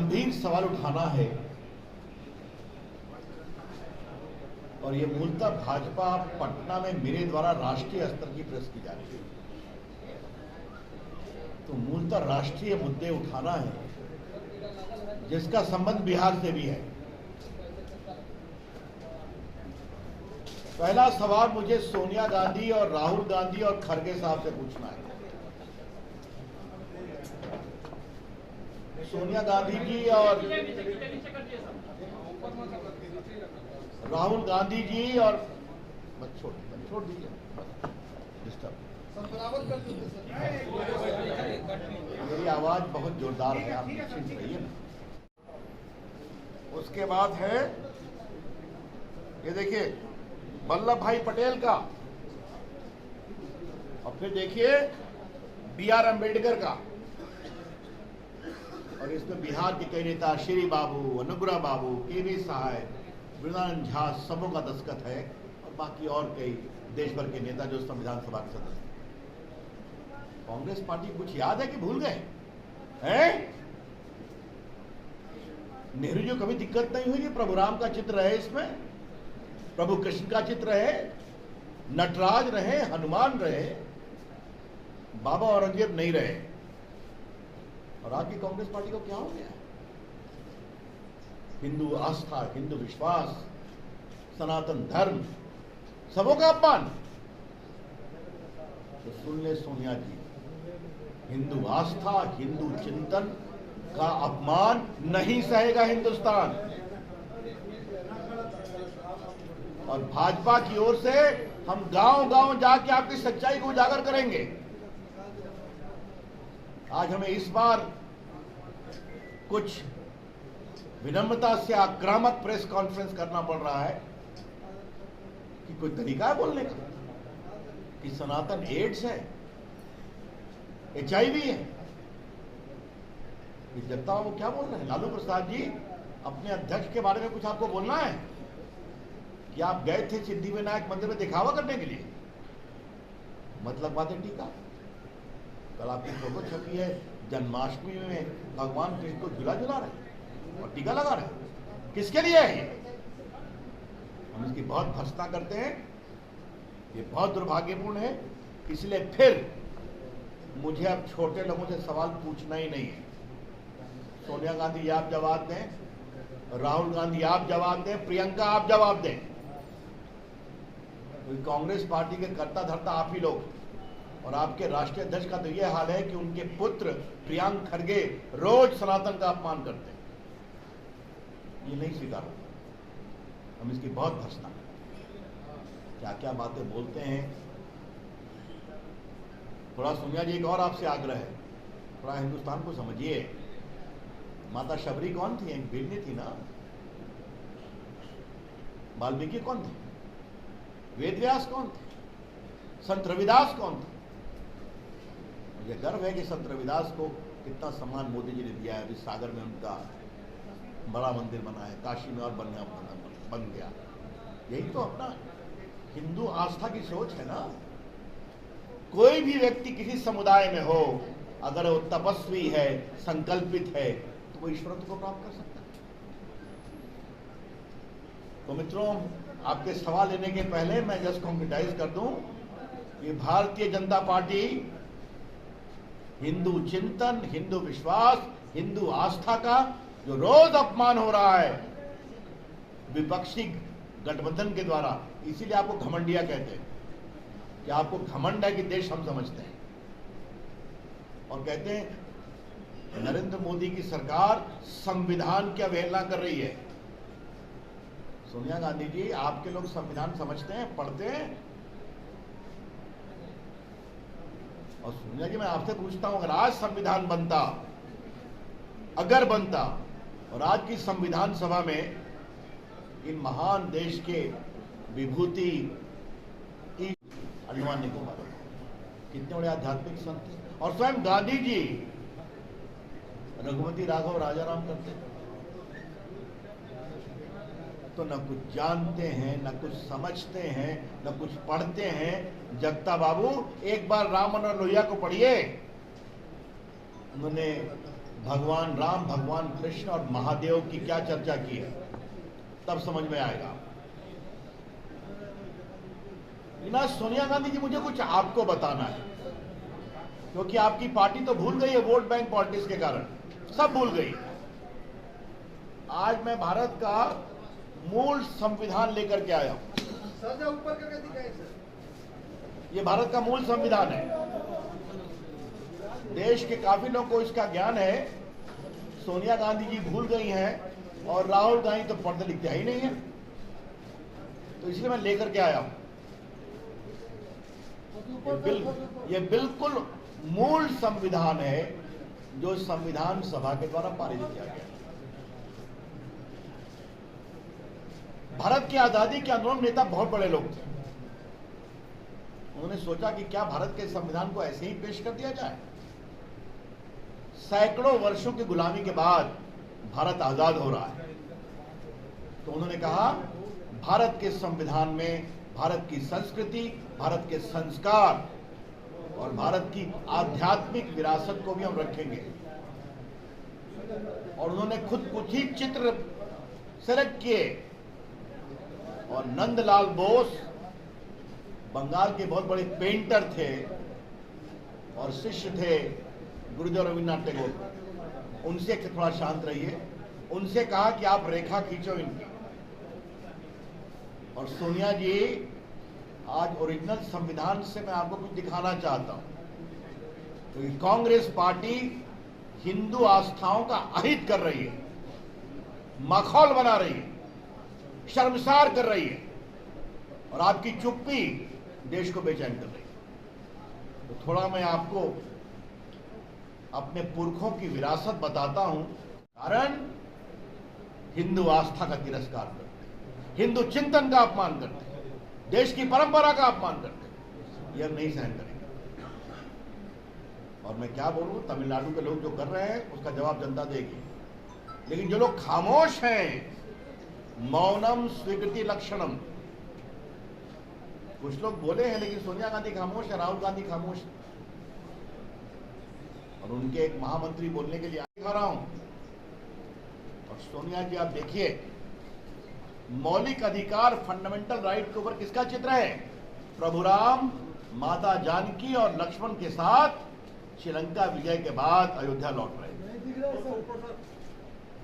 गंभीर सवाल उठाना है और ये मूलतः भाजपा पटना में मेरे द्वारा राष्ट्रीय स्तर की प्रेस की जा रही है। तो मूलतः राष्ट्रीय मुद्दे उठाना है जिसका संबंध बिहार से भी है। पहला सवाल मुझे सोनिया गांधी और राहुल गांधी और खड़गे साहब से पूछना है। सोनिया गांधी जी और राहुल गांधी जी और छोड़ दीजिए मेरी आवाज बहुत जोरदार है, आप निश्चिंत रहिए ना। उसके बाद है ये देखिए वल्लभ भाई पटेल का, और फिर देखिए B.R. अम्बेडकर का, और इसमें बिहार के कई नेता श्री बाबू, अनुग्रह बाबू, के.वी. सहाय, वृंदावन झा, सबों का दस्तखत है, और बाकी और कई देश भर के नेता जो संविधान सभा के सदस्य। कांग्रेस पार्टी कुछ याद है कि भूल गए हैं? नेहरू जी कभी दिक्कत नहीं हुई कि प्रभु राम का चित्र है, इसमें प्रभु कृष्ण का चित्र है, नटराज रहे, हनुमान रहे, बाबा औरंगजेब नहीं रहे। और आज की कांग्रेस पार्टी को क्या हो गया? हिंदू आस्था, हिंदू विश्वास, सनातन धर्म, सबों का अपमान। तो सुन ले सोनिया जी, हिंदू आस्था, हिंदू चिंतन का अपमान नहीं सहेगा हिंदुस्तान। और भाजपा की ओर से हम गांव-गांव जाके आपकी सच्चाई को उजागर करेंगे। आज हमें इस बार कुछ विनम्रता से आक्रामक प्रेस कॉन्फ्रेंस करना पड़ रहा है कि कोई तरीका है बोलने का कि सनातन एड्स है, HIV है। इस जनता वो क्या बोल रहे हैं? लालू प्रसाद जी, अपने अध्यक्ष के बारे में कुछ आपको बोलना है कि आप गए थे सिद्धिविनायक मंदिर में दिखावा करने के लिए? मतलब बातें टीका। कल आपकी फोटो छपी है, जन्माष्टमी में भगवान कृष्ण को झूला झुला रहे और टीका लगा रहे। किसके लिए है ये? हम इसकी बहुत भर्त्सना करते हैं, ये बहुत दुर्भाग्यपूर्ण है। इसलिए फिर मुझे अब छोटे लोगों से सवाल पूछना ही नहीं है। सोनिया गांधी आप जवाब दें, राहुल गांधी आप जवाब दें, प्रियंका आप जवाब दें। तो कांग्रेस पार्टी के कर्ता धर्ता आप ही लोग, और आपके राष्ट्रीय अध्यक्ष का तो यह हाल है कि उनके पुत्र प्रियंक खड़गे रोज सनातन का अपमान करते हैं। ये नहीं स्वीकार होता। हम इसकी बहुत भर्त्सना क्या क्या बातें बोलते हैं। थोड़ा सोनिया जी एक और आपसे आग्रह है, थोड़ा हिंदुस्तान को समझिए। माता शबरी कौन थी? एक भिल्ली थी ना। वाल्मीकि कौन थे? वेदव्यास कौन थे? संत रविदास कौन थे? मुझे गर्व है कि संत रविदास को कितना सम्मान मोदी जी ने दिया है। अभी सागर में उनका बड़ा मंदिर बना है, काशी में और बन गया। यही तो अपना हिंदू आस्था की सोच है ना। कोई भी व्यक्ति किसी समुदाय में हो, अगर वो तपस्वी है, संकल्पित है, तो वो ईश्वरत्व को प्राप्त कर सकता है। तो मित्रों, आपके सवाल लेने के पहले मैं जस्ट कॉन्क्रिटाइज कर दूं कि भारतीय जनता पार्टी हिंदू चिंतन, हिंदू विश्वास, हिंदू आस्था का जो रोज अपमान हो रहा है विपक्षी गठबंधन के द्वारा, इसीलिए आपको घमंडिया कहते हैं कि आपको घमंड है कि देश हम समझते हैं। और कहते हैं नरेंद्र मोदी की सरकार संविधान की अवहेलना कर रही है। सोनिया गांधी जी, आपके लोग संविधान समझते हैं, पढ़ते हैं? और सोनिया जी, मैं आपसे पूछता हूं, अगर आज संविधान बनता, अगर बनता, और आज की संविधान सभा में इन महान देश के विभूति अंडमान निकोबार कितने बड़े आध्यात्मिक संत थे, और स्वयं गांधी जी रघुपति राघव राजाराम करते, तो न कुछ जानते हैं, न कुछ समझते हैं, न कुछ पढ़ते हैं। जगता बाबू, एक बार राम मनोहर लोहिया को पढ़िए, उन्होंने भगवान राम, भगवान कृष्ण और महादेव की क्या चर्चा की है, तब समझ में आएगा। ना सोनिया गांधी जी, मुझे कुछ आपको बताना है, क्योंकि आपकी पार्टी तो भूल गई है वोट बैंक पॉलिटिक्स के कारण, सब भूल गई। आज मैं भारत का मूल संविधान लेकर के आया हूं। सर ऊपर करके दिखाएं सर। ये भारत का मूल संविधान है। देश के काफी लोगों को इसका ज्ञान है, सोनिया गांधी जी भूल गई हैं और राहुल गांधी तो पढ़ते लिखते ही नहीं है, तो इसलिए मैं लेकर के आया हूं। ये बिल्कुल मूल संविधान है जो संविधान सभा के द्वारा पारित किया गया। भारत की आजादी के आंदोलन नेता बहुत बड़े लोग थे। उन्होंने सोचा कि क्या भारत के संविधान को ऐसे ही पेश कर दिया जाए। सैकड़ों वर्षों की गुलामी के बाद भारत आजाद हो रहा है, तो उन्होंने कहा भारत के संविधान में भारत की संस्कृति, भारत के संस्कार और भारत की आध्यात्मिक विरासत को भी हम रखेंगे। और उन्होंने खुद कुछ ही चित्र सेलेक्ट किए, और नंदलाल बोस बंगाल के बहुत बड़े पेंटर थे और शिष्य थे गुरुदेव रविन्द्रनाथ टैगोर। उनसे थोड़ा शांत रहिए, उनसे कहा कि आप रेखा खींचो इनकी। और सोनिया जी, आज ओरिजिनल संविधान से मैं आपको कुछ दिखाना चाहता हूं। तो कांग्रेस पार्टी हिंदू आस्थाओं का अहित कर रही है, माखौल बना रही है, शर्मसार कर रही है, और आपकी चुप्पी देश को बेचैन कर रही है। तो थोड़ा मैं आपको अपने पुरखों की विरासत बताता हूं। कारण हिंदू आस्था का तिरस्कार करते, हिंदू चिंतन का अपमान करते, देश की परंपरा का अपमान करते, यह नहीं सहन करेंगे। और मैं क्या बोलूं, तमिलनाडु के लोग जो कर रहे हैं उसका जवाब जनता देगी, लेकिन जो लोग खामोश हैं, मौनम स्वीकृति लक्षणम। कुछ लोग बोले हैं, लेकिन सोनिया गांधी खामोश है, राहुल गांधी खामोश है, और उनके एक महामंत्री बोलने के लिए दिखा रहा हूं। और सोनिया जी, आप देखिए, मौलिक अधिकार, फंडामेंटल राइट के ऊपर किसका चित्र है? प्रभु राम, माता जानकी और लक्ष्मण के साथ श्रीलंका विजय के बाद अयोध्या लौट रहे।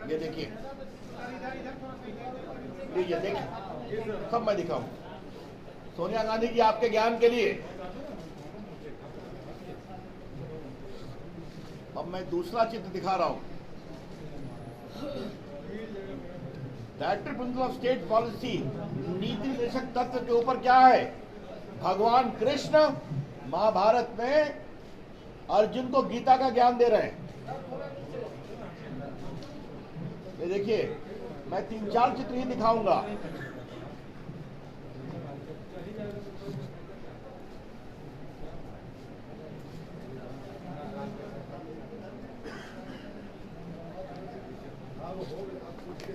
ये देखिए, ये देखिए, सब मैं दिखाऊं सोनिया गांधी जी आपके ज्ञान के लिए। अब मैं दूसरा चित्र दिखा रहा हूं। Director principle of state policy, नीति निर्देशक तत्व के ऊपर क्या है? भगवान कृष्ण महाभारत में अर्जुन को गीता का ज्ञान दे रहे हैं। ये देखिए, मैं 3-4 चित्र ही दिखाऊंगा।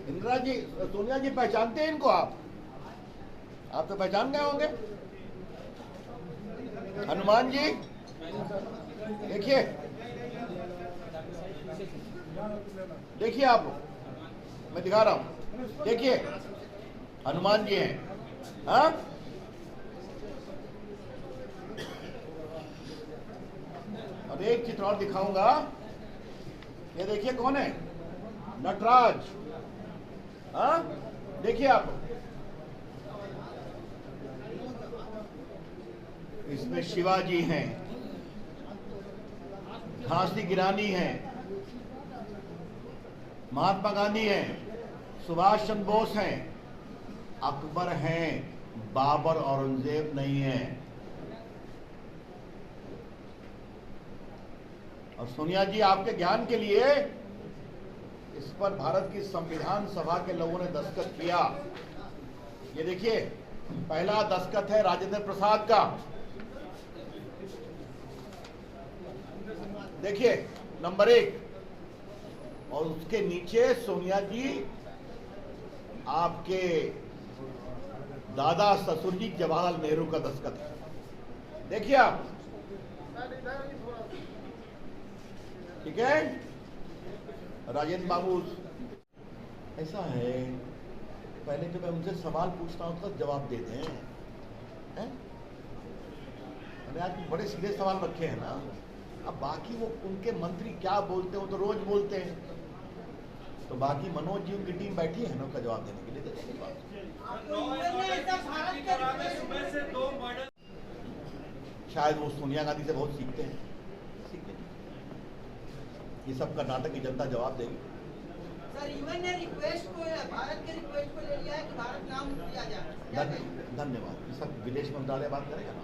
इंदिरा जी, सोनिया जी पहचानते हैं इनको? आप तो पहचान गए होंगे। हनुमान जी देखिए, देखिए आप, मैं दिखा रहा हूं, देखिए हनुमान जी हैं। हाँ, अब एक चित्र और दिखाऊंगा। ये देखिए कौन है? नटराज। हाँ, देखिए आप, इसमें शिवाजी हैं, झांसी की रानी हैं, महात्मा गांधी हैं, सुभाष चंद्र बोस हैं, अकबर हैं, बाबर औरंगजेब नहीं है। और सोनिया जी, आपके ज्ञान के लिए इस पर भारत की संविधान सभा के लोगों ने दस्तखत किया। ये देखिए, पहला दस्तखत है राजेंद्र प्रसाद का। देखिए, नंबर 1, और उसके नीचे सोनिया जी आपके दादा ससुर जी जवाहरलाल नेहरू का दस्तखत है। देखिए आप, ठीक है। राजेंद्र बाबू, ऐसा है, पहले तो मैं उनसे सवाल पूछता हूँ उसका जवाब देते हैं, मैंने आज बड़े सीधे सवाल रखे हैं ना। अब बाकी वो उनके मंत्री क्या बोलते हैं वो तो रोज बोलते हैं, तो बाकी मनोज जी उनकी टीम बैठी है ना उसका जवाब देने के लिए, तो देंगे जवाब। शायद वो सोनिया गांधी से बहुत सीखते हैं, ये सब कर्नाटक की जनता जवाब देगी। सर, इवन ने रिक्वेस्ट को, भारत के रिक्वेस्ट को ले लिया है कि भारत नाम लिया जाए। धन्यवाद। ये सब विदेश मंत्रालय बात करेगा ना,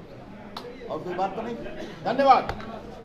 और कोई बात तो नहीं। धन्यवाद।